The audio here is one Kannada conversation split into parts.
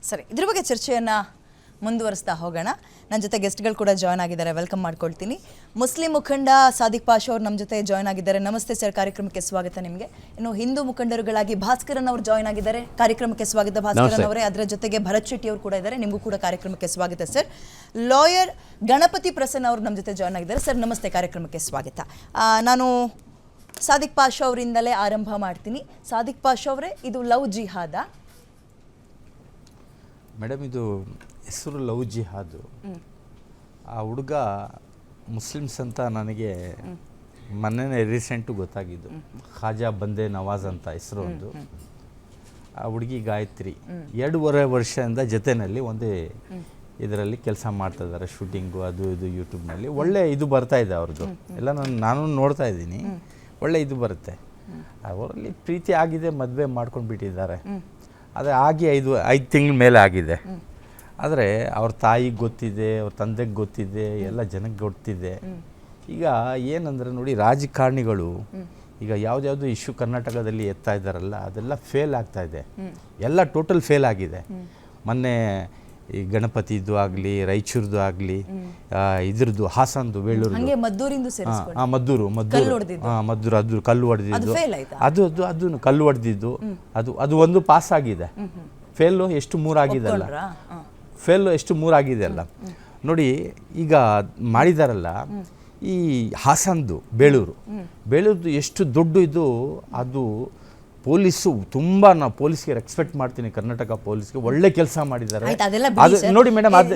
ಸರಿ, ಇದ್ರ ಬಗ್ಗೆ ಚರ್ಚೆಯನ್ನು ಮುಂದುವರಿಸ್ತಾ ಹೋಗೋಣ. ನನ್ನ ಜೊತೆ ಗೆಸ್ಟ್ಗಳು ಕೂಡ ಜಾಯ್ನ್ ಆಗಿದ್ದಾರೆ, ವೆಲ್ಕಮ್ ಮಾಡ್ಕೊಳ್ತೀನಿ. ಮುಸ್ಲಿಂ ಮುಖಂಡ ಸಾದಿಕ್ ಪಾಷಾ ಅವರು ನಮ್ಮ ಜೊತೆ ಜಾಯ್ನ್ ಆಗಿದ್ದಾರೆ. ನಮಸ್ತೆ ಸರ್, ಕಾರ್ಯಕ್ರಮಕ್ಕೆ ಸ್ವಾಗತ ನಿಮಗೆ. ಇನ್ನು ಹಿಂದೂ ಮುಖಂಡರುಗಳಾಗಿ ಭಾಸ್ಕರನ್ ಅವರು ಜಾಯ್ನ್ ಆಗಿದ್ದಾರೆ, ಕಾರ್ಯಕ್ರಮಕ್ಕೆ ಸ್ವಾಗತ ಭಾಸ್ಕರನ್ ಅವರೇ. ಅದರ ಜೊತೆಗೆ ಭರತ್ ಶೆಟ್ಟಿ ಅವರು ಕೂಡ ಇದ್ದಾರೆ, ನಿಮಗೂ ಕೂಡ ಕಾರ್ಯಕ್ರಮಕ್ಕೆ ಸ್ವಾಗತ ಸರ್. ಲಾಯರ್ ಗಣಪತಿ ಪ್ರಸನ್ನ ಅವರು ನಮ್ಮ ಜೊತೆ ಜಾಯ್ನ್ ಆಗಿದ್ದಾರೆ. ಸರ್ ನಮಸ್ತೆ, ಕಾರ್ಯಕ್ರಮಕ್ಕೆ ಸ್ವಾಗತ. ನಾನು ಸಾದಿಕ್ ಪಾಷಾ ಅವರಿಂದಲೇ ಆರಂಭ ಮಾಡ್ತೀನಿ. ಸಾದಿಕ್ ಪಾಷಾ ಅವರೇ, ಇದು ಲವ್ ಜಿಹಾದ? ಮೇಡಮ್, ಇದು ಹೆಸರು ಲವ್ ಜಿಹಾದು. ಆ ಹುಡುಗ ಮುಸ್ಲಿಮ್ಸ್ ಅಂತ ನನಗೆ ಮೊನ್ನೆ ರೀಸೆಂಟು ಗೊತ್ತಾಗಿದ್ದು. ಖಾಜಾ ಬಂದೆ ನವಾಜ್ ಅಂತ ಹೆಸರು ಒಂದು. ಆ ಹುಡುಗಿ ಗಾಯತ್ರಿ 2.5 ವರ್ಷದಿಂದ ಜೊತೆಯಲ್ಲಿ ಒಂದೇ ಇದರಲ್ಲಿ ಕೆಲಸ ಮಾಡ್ತಾ ಇದ್ದಾರೆ, ಶೂಟಿಂಗು ಅದು ಇದು ಯೂಟ್ಯೂಬ್ನಲ್ಲಿ. ಒಳ್ಳೆ ಇದು ಬರ್ತಾ ಇದೆ ಅವ್ರದ್ದು ಎಲ್ಲ. ನಾನು ನೋಡ್ತಾ ಇದ್ದೀನಿ, ಒಳ್ಳೆ ಇದು ಬರುತ್ತೆ. ಅವರಲ್ಲಿ ಪ್ರೀತಿ ಆಗಿದೆ, ಮದುವೆ ಮಾಡ್ಕೊಂಡು ಬಿಟ್ಟಿದ್ದಾರೆ. ಅದೇ ಆಗಿ 5 ತಿಂಗಳ ಮೇಲೆ ಆಗಿದೆ. ಆದರೆ ಅವ್ರ ತಾಯಿಗೆ ಗೊತ್ತಿದೆ, ಅವ್ರ ತಂದೆಗೆ ಗೊತ್ತಿದೆ, ಎಲ್ಲ ಜನಕ್ಕೆ ಗೊತ್ತಿದೆ. ಈಗ ಏನಂದರೆ ನೋಡಿ, ರಾಜಕಾರಣಿಗಳು ಈಗ ಯಾವುದ್ಯಾವುದು ಇಶ್ಯೂ ಕರ್ನಾಟಕದಲ್ಲಿ ಎತ್ತಾ ಇದ್ದಾರಲ್ಲ, ಅದೆಲ್ಲ ಫೇಲ್ ಆಗ್ತಾ ಇದೆ. ಎಲ್ಲ ಟೋಟಲ್ ಫೇಲ್ ಆಗಿದೆ. ಮೊನ್ನೆ ಈ ಗಣಪತಿದು ಆಗಲಿ, ರಾಯಚೂರ್ದು ಆಗಲಿ, ಇದ್ರದ್ದು ಹಾಸನದು, ಬೇಳೂರು, ಮದ್ದೂರು ಅದು ಕಲ್ಲು ಹೊಡೆದಿದ್ದು, ಅದು ಕಲ್ಲು ಹೊಡೆದಿದ್ದು, ಅದು ಒಂದು ಪಾಸ್ ಆಗಿದೆ. ಫೇಲು ಎಷ್ಟು 3 ಆಗಿದೆ ಅಲ್ಲ, ಫೇಲು ಎಷ್ಟು 3 ಆಗಿದೆ ಅಲ್ಲ ನೋಡಿ. ಈಗ ಮಾಡಿದಾರಲ್ಲ ಈ ಹಾಸನದು, ಬೇಳೂರ್ದು ಎಷ್ಟು ದೊಡ್ಡ ಇದು. ಅದು ಪೊಲೀಸು ತುಂಬ, ನಾವು ಪೊಲೀಸ್ಗೆ ರೆಸ್ಪೆಕ್ಟ್ ಮಾಡ್ತೀನಿ, ಕರ್ನಾಟಕ ಪೊಲೀಸ್ಗೆ ಒಳ್ಳೆ ಕೆಲಸ ಮಾಡಿದ್ದಾರೆ. ಅದು ನೋಡಿ ಮೇಡಮ್, ಅದು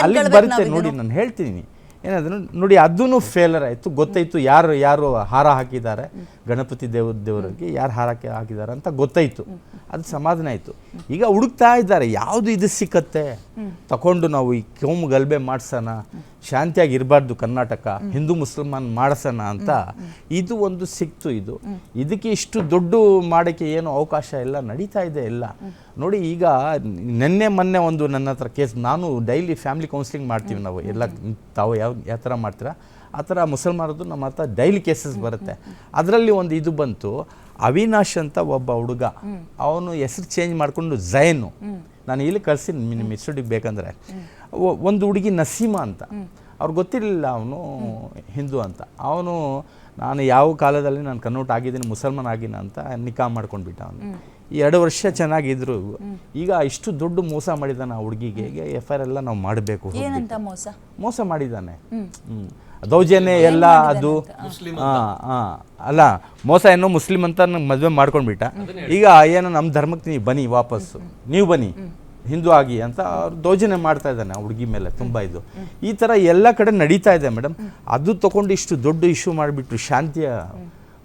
ಅಲ್ಲಿಗೆ ಬರುತ್ತೆ ನೋಡಿ. ನಾನು ಹೇಳ್ತೀನಿ ಏನಾದ್ರು ನೋಡಿ, ಅದೂ ಫೇಲರ್ ಆಯಿತು. ಗೊತ್ತಾಯಿತು ಯಾರು ಹಾರ ಹಾಕಿದ್ದಾರೆ, ಗಣಪತಿ ದೇವರಿಗೆ ಯಾರು ಹಾರ ಹಾಕಿದ್ದಾರೆ ಅಂತ ಗೊತ್ತಾಯಿತು. ಅದು ಸಮಾಧಾನ ಆಯಿತು. ಈಗ ಹುಡುಕ್ತಾ ಇದ್ದಾರೆ ಯಾವುದು ಇದು ಸಿಕ್ಕತ್ತೆ ತಗೊಂಡು ನಾವು ಈ ಕೋಮು ಗಲಭೆ ಮಾಡಿಸೋಣ, ಶಾಂತಿಯಾಗಿ ಇರಬಾರ್ದು ಕರ್ನಾಟಕ, ಹಿಂದೂ ಮುಸಲ್ಮಾನ್ ಮಾಡಿಸೋಣ ಅಂತ ಇದು ಒಂದು ಸಿಕ್ತು. ಇದಕ್ಕೆ ಇಷ್ಟು ದೊಡ್ಡ ಮಾಡೋಕ್ಕೆ ಏನು ಅವಕಾಶ ಇಲ್ಲ, ನಡೀತಾ ಇದೆ ಎಲ್ಲ ನೋಡಿ. ಈಗ ಮೊನ್ನೆ ಒಂದು ನನ್ನ ಹತ್ರ ಕೇಸ್, ನಾನು ಡೈಲಿ ಫ್ಯಾಮಿಲಿ ಕೌನ್ಸಿಲಿಂಗ್ ಮಾಡ್ತೀವಿ ನಾವು ಎಲ್ಲ. ತಾವು ಯಾವ ಥರ ಮಾಡ್ತೀರಾ ಆ ಥರ ಮುಸಲ್ಮಾನರದ್ದು ನಮ್ಮ ಹತ್ರ ಡೈಲಿ ಕೇಸಸ್ ಬರುತ್ತೆ. ಅದರಲ್ಲಿ ಒಂದು ಇದು ಬಂತು. ಅವಿನಾಶ್ ಅಂತ ಒಬ್ಬ ಹುಡುಗ, ಅವನು ಹೆಸರು ಚೇಂಜ್ ಮಾಡಿಕೊಂಡು ಝೈನು, ನಾನು ಇಲ್ಲಿ ಕಳಿಸಿ ನಿಮ್ಮ ಇನ್ಸ್ಟಿಟ್ಯೂಟಿಗೆ ಬೇಕಂದರೆ. ಒಂದು ಹುಡುಗಿ ನಸೀಮಾ ಅಂತ, ಅವ್ರಿಗೆ ಗೊತ್ತಿರಲಿಲ್ಲ ಅವನು ಹಿಂದೂ ಅಂತ. ಅವನು ನಾನು ಯಾವ ಕಾಲದಲ್ಲಿ ನಾನು ಕನ್ವರ್ಟ್ ಆಗಿದ್ದೀನಿ, ಮುಸಲ್ಮಾನ್ ಆಗಿನ ಅಂತ ನಿಕಾ ಮಾಡ್ಕೊಂಡ್ಬಿಟ್ಟ. ಅವನು 2 ವರ್ಷ ಚೆನ್ನಾಗಿದ್ರು. ಈಗ ಇಷ್ಟು ದೊಡ್ಡ ಮೋಸ ಮಾಡಿದ್ದಾನೆ ಆ ಹುಡುಗಿಗೆ. ಈಗ FIR ಎಲ್ಲ ನಾವು ಮಾಡಬೇಕು. ಮೋಸ ಮಾಡಿದ್ದಾನೆ, ದೌರ್ಜನ್ಯ ಎಲ್ಲ. ಅದು ಅಲ್ಲ, ಮೋಸ ಏನೋ ಮುಸ್ಲಿಂ ಅಂತ ಮದುವೆ ಮಾಡ್ಕೊಂಡ್ಬಿಟ್ಟ. ಈಗ ಏನೋ ನಮ್ಮ ಧರ್ಮಕ್ಕೆ ನೀವು ಬನ್ನಿ, ವಾಪಸ್ಸು ನೀವು ಬನ್ನಿ ಹಿಂದೂ ಆಗಿ ಅಂತ ಅವ್ರು ದೌರ್ಜನ್ಯ ಮಾಡ್ತಾ ಇದ್ದಾನೆ ಆ ಹುಡುಗಿ ಮೇಲೆ. ತುಂಬ ಇದು ಈ ಥರ ಎಲ್ಲ ಕಡೆ ನಡೀತಾ ಇದೆ ಮೇಡಮ್. ಅದು ತಗೊಂಡು ಇಷ್ಟು ದೊಡ್ಡ ಇಶ್ಯೂ ಮಾಡಿಬಿಟ್ಟು ಶಾಂತಿಯ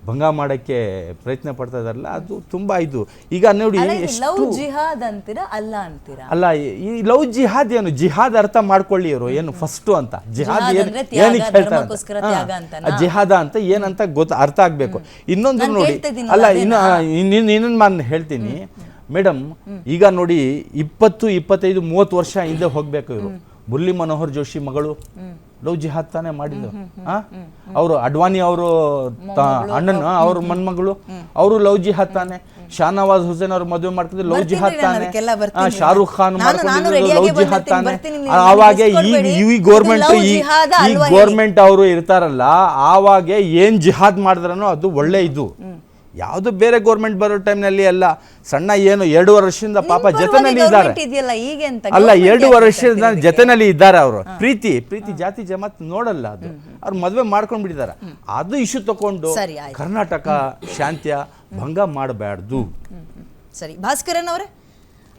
ಭಂಗ ಮಾಡೋಕ್ಕೆ ಪ್ರಯತ್ನ ಪಡ್ತಾ ಇದಾರಲ್ಲ, ಅದು ತುಂಬ ಇದು. ಈಗ ನೋಡಿ, ಲವ್ ಜಿಹಾದ್ ಅಂತೀರಾ ಅಲ್ಲ ಅಂತೀರಾ? ಅಲ್ಲ, ಈ ಲವ್ ಜಿಹಾದ್ ಏನು, ಜಿಹಾದ್ ಅರ್ಥ ಮಾಡ್ಕೊಳ್ಳಿ ಇವರು ಏನು ಫಸ್ಟ್ ಅಂತ. ಜಿಹಾದ್ ಏನಕ್ಕೆ ಹೇಳ್ತಾರೆ, ಜಿಹಾದ ಅಂತ ಏನಂತ ಅರ್ಥ ಆಗ್ಬೇಕು. ಇನ್ನೊಂದು ನೋಡಿ, ಅಲ್ಲ ಇನ್ನೊಂದು ನಾನು ಹೇಳ್ತೀನಿ ಮೇಡಮ್. ಈಗ ನೋಡಿ, 20-25-30 ವರ್ಷ ಹಿಂದೆ ಹೋಗ್ಬೇಕು. ಇವರು ಮುರಳಿ ಮನೋಹರ್ ಜೋಶಿ ಮಗಳು ಲವ್ ಜಿಹಾದ್ ತಾನೇ ಮಾಡಿದ್ರು. ಅವರು ಅಡ್ವಾನಿ ಅವರು ಅಣ್ಣನ ಅವ್ರ ಮನ್ಮಗಳು, ಅವರು ಲವ್ ಜಿಹಾದ್ ತಾನೆ. ಶಾನವಾಜ್ ಹುಸೇನ್ ಅವ್ರು ಮದುವೆ ಮಾಡ್ತಿದ್ರು, ಲವ್ ಜಿಹಾದ್ ತಾನೆ. ಶಾರುಖ್ ಖಾನ್ ಮಾಡ್ಕೊಂಡಿದ್ರು, ಲವ್ ಜಿಹಾದ್ ತಾನೆ. ಆವಾಗ ಈ ಗೋರ್ಮೆಂಟ್ ಅವರು ಇರ್ತಾರಲ್ಲ, ಆವಾಗ ಏನ್ ಜಿಹಾದ್ ಮಾಡಿದ್ರನೋ ಅದು ಒಳ್ಳೆ ಇದು. ಯಾವುದು ಬೇರೆ ಗೌರ್ಮೆಂಟ್ ಬರೋ ಟೈಮ್ನಲ್ಲಿ ಎಲ್ಲ ಸಣ್ಣ ಏನು 2 ವರ್ಷದಿಂದ ಪಾಪ ಜೊತೆನಲ್ಲಿ ಇದ್ದಾರೆ. ಅಲ್ಲ, 2 ವರ್ಷದ ಜೊತೆನಲ್ಲಿ ಇದ್ದಾರೆ ಅವರು. ಪ್ರೀತಿ ಜಾತಿ ಜಮಾತ್ ನೋಡಲ್ಲ, ಅದು ಅವ್ರು ಮದುವೆ ಮಾಡ್ಕೊಂಡ್ ಬಿಟ್ಟಿದ್ದಾರೆ. ಅದು ಇಶ್ಯೂ ತಗೊಂಡು ಕರ್ನಾಟಕ ಶಾಂತಿಯ ಭಂಗ ಮಾಡಬಾರ್ದು. ಸರಿ ಭಾಸ್ಕರನ್ ಅವರೇ,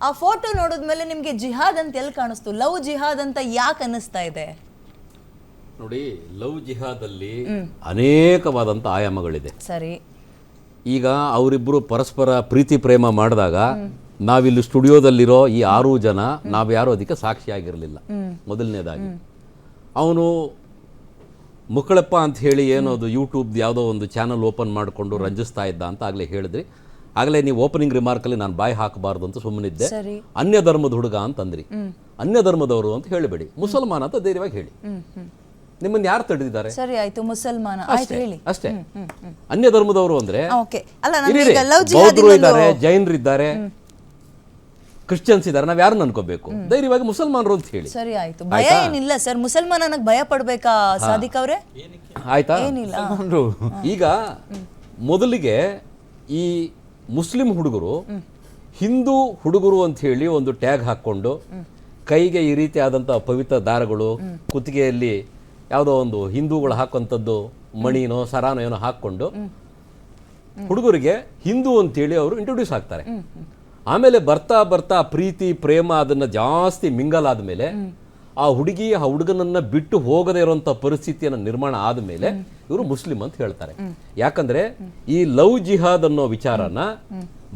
ಆ ಫೋಟೋ ನೋಡಿದ್ಮೇಲೆ ನಿಮ್ಗೆ ಜಿಹಾದ್ ಅಂತ ಎಲ್ಲಿ ಕಾಣಿಸ್ತು? ಲವ್ ಜಿಹಾದ್ ಅಂತ ಯಾಕೆ ಅನ್ನಿಸ್ತಾ ಇದೆ? ನೋಡಿ, ಲವ್ ಜಿಹಾದ್ ಅಲ್ಲಿ ಅನೇಕವಾದಂತ ಆಯಾಮಗಳಿದೆ. ಸರಿ, ಈಗ ಅವರಿಬ್ಬರು ಪರಸ್ಪರ ಪ್ರೀತಿ ಪ್ರೇಮ ಮಾಡಿದಾಗ ನಾವಿಲ್ಲಿ ಸ್ಟುಡಿಯೋದಲ್ಲಿರೋ ಈ 6 ಜನ ನಾವ್ಯಾರು ಅದಕ್ಕೆ ಸಾಕ್ಷಿಯಾಗಿರಲಿಲ್ಲ. ಮೊದಲನೇದಾಗಿ ಅವನು ಮುಕ್ಕಳಪ್ಪ ಅಂತ ಹೇಳಿ ಏನೋದು ಯೂಟ್ಯೂಬ್ ಯಾವುದೋ ಒಂದು ಚಾನಲ್ ಓಪನ್ ಮಾಡಿಕೊಂಡು ರಂಜಿಸ್ತಾ ಇದ್ದ ಅಂತ ಆಗಲೇ ಹೇಳಿದ್ರಿ. ಆಗಲೇ ನೀವು ಓಪನಿಂಗ್ ರಿಮಾರ್ಕಲ್ಲಿ ನಾನು ಬಾಯಿ ಹಾಕಬಾರ್ದು ಅಂತ ಸುಮ್ಮನಿದ್ದೆ. ಅನ್ಯ ಧರ್ಮದ ಹುಡುಗ ಅಂತಂದ್ರಿ. ಅನ್ಯ ಧರ್ಮದವರು ಅಂತ ಹೇಳಬೇಡಿ, ಮುಸಲ್ಮಾನ ಅಂತ ಧೈರ್ಯವಾಗಿ ಹೇಳಿ. ನಿಮ್ಮನ್ನ ಯಾರು ತಡೆದಿದ್ದಾರೆ? ಸರಿ ಆಯ್ತು, ಮುಸಲ್ಮಾನ ಆಯ್ತು ಹೇಳಿ ಅಷ್ಟೇ. ಅನ್ಯ ಧರ್ಮದವರು ಅಂದ್ರೆ ಓಕೆ ಅಲ್ಲ, ಬೌದ್ಧರು ಇದ್ದಾರೆ, ಜೈನರು ಇದ್ದಾರೆ, ಕ್ರಿಶ್ಚಿಯನ್ಸ್ ಇದ್ದಾರೆ, ನಾವು ಯಾರನ್ನ ಅನ್ಕೋಬೇಕು? ಧೈರ್ಯವಾಗಿ ಮುಸಲ್ಮಾನರು ಅಂತ ಹೇಳಿ. ಸರಿ ಆಯ್ತು, ಭಯ ಏನಿಲ್ಲ ಸರ್. ಮುಸಲ್ಮಾನನಿಗೆ ಭಯ ಪಡ್ಬೇಕಾ ಸಾದಿಕ್ ಅವ್ರೆ? ಆಯ್ತಾ? ಏನಿಲ್ಲ. ಈಗ ಮೊದಲಿಗೆ ಈ ಮುಸ್ಲಿಂ ಹುಡುಗರು ಹಿಂದೂ ಹುಡುಗರು ಅಂತ ಹೇಳಿ ಒಂದು ಟ್ಯಾಗ್ ಹಾಕ್ಕೊಂಡು ಕೈಗೆ ಈ ರೀತಿ ಆದಂಥ ಪವಿತ್ರ ದಾರಗಳು, ಕುತ್ತಿಗೆಯಲ್ಲಿ ಯಾವುದೋ ಒಂದು ಹಿಂದೂಗಳು ಹಾಕುವಂಥದ್ದು ಮಣಿನೋ ಸರಾನೋ ಏನೋ ಹಾಕ್ಕೊಂಡು ಹುಡುಗರಿಗೆ ಹಿಂದೂ ಅಂತೇಳಿ ಅವರು ಇಂಟ್ರೊಡ್ಯೂಸ್ ಆಗ್ತಾರೆ. ಆಮೇಲೆ ಬರ್ತಾ ಬರ್ತಾ ಪ್ರೀತಿ ಪ್ರೇಮ ಅದನ್ನ ಜಾಸ್ತಿ ಮಿಂಗಲ್ ಆದಮೇಲೆ ಆ ಹುಡುಗಿ ಆ ಹುಡುಗನನ್ನ ಬಿಟ್ಟು ಹೋಗದೇ ಇರುವಂತ ಪರಿಸ್ಥಿತಿಯನ್ನು ನಿರ್ಮಾಣ ಆದಮೇಲೆ ಇವರು ಮುಸ್ಲಿಂ ಅಂತ ಹೇಳ್ತಾರೆ. ಯಾಕಂದ್ರೆ ಈ ಲವ್ ಜಿಹಾದ್ ಅನ್ನೋ ವಿಚಾರನ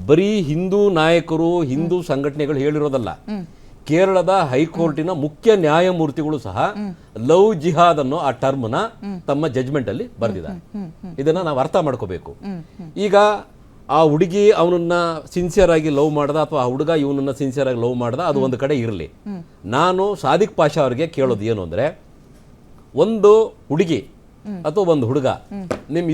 ಬರೀ ಹಿಂದೂ ನಾಯಕರು ಹಿಂದೂ ಸಂಘಟನೆಗಳು ಹೇಳಿರೋದಲ್ಲ, ಕೇರಳದ ಹೈಕೋರ್ಟಿನ ಮುಖ್ಯ ನ್ಯಾಯಮೂರ್ತಿಗಳು ಸಹ ಲವ್ ಜಿಹಾದ್ ಅನ್ನೋ ಆ ಟರ್ಮ್ನ ತಮ್ಮ ಜಜ್ಮೆಂಟ್ ಅಲ್ಲಿ ಬರೆದಿದ್ದಾರೆ. ಇದನ್ನ ನಾವು ಅರ್ಥ ಮಾಡ್ಕೋಬೇಕು. ಈಗ ಆ ಹುಡುಗಿ ಅವನನ್ನ ಸಿನ್ಸಿಯರ್ ಆಗಿ ಲವ್ ಮಾಡ್ದ ಅಥವಾ ಆ ಹುಡುಗ ಇವನನ್ನ ಸಿನ್ಸಿಯರ್ ಆಗಿ ಲವ್ ಮಾಡ್ದ, ಅದು ಒಂದು ಕಡೆ ಇರಲಿ. ನಾನು ಸಾದಿಕ್ ಪಾಷಾ ಅವರಿಗೆ ಕೇಳೋದು ಏನು ಅಂದ್ರೆ, ಒಂದು ಹುಡುಗಿ ಅಥವಾ ಒಂದು ಹುಡುಗ ನಿಮ್ಮ